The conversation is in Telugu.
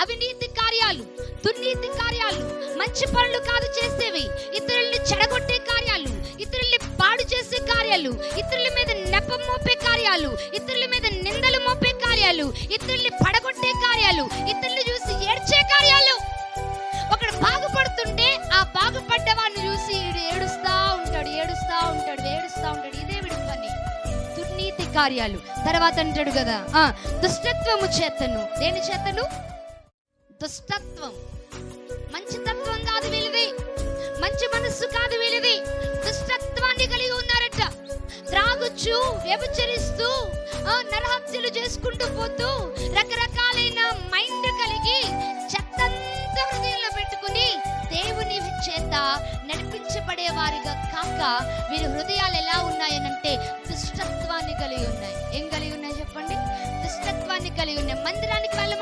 అవినీతి కార్యాలు, దుర్నీతి కార్యాలు, మంచి పనులు కాదు చేసేవి, ఇతరుల్ని చెడగొట్టే కార్యాలు, ఇతరుల్ని పాడు చేసే కార్యాలు, ఇతరుల మీద నెపం మోపే కార్యాలు, ఇతరుల మీద నిందలు మోపే కార్యాలు, ఇతరుల్ని పడగొట్టే కార్యాలు, ఇతరుల్ని చూసి ఏడ్చే కార్యాలు. ఒకడు బాగుపడుతుంటే ఆ బాగుపడ్డవాడిని చూసి ఏడుస్తా ఉంటాడు. ఇదే వీడి పని, దుర్నీతి కార్యాలు. తర్వాత అంటాడు కదా, దుష్టత్వము చేతను. దేని చేతను? దుష్టత్వం. మంచి తత్వం కాదు వీళ్ళది, మంచి మనస్సు కాదు వీళ్ళది, దుష్టత్వాన్ని కలిగి ఉన్నారట. త్రాగుచు, వ్యభిచరిస్తూ, నరహత్యలు చేసుకుంటూ పోతూ, రకరకాలైన మైండ్ కలిగి చెత్తంతా హృదయంలో పెట్టుకుని దేవుని చేత నడిపించబడే వారిగా కాక వీరి హృదయాలు ఎలా ఉన్నాయనంటే దుష్టత్వాన్ని కలిగి ఉన్నాయి. ఏం కలిగి ఉన్నాయి చెప్పండి? దుష్టత్వాన్ని కలిగి ఉన్నాయి. మందిరానికి వాళ్ళ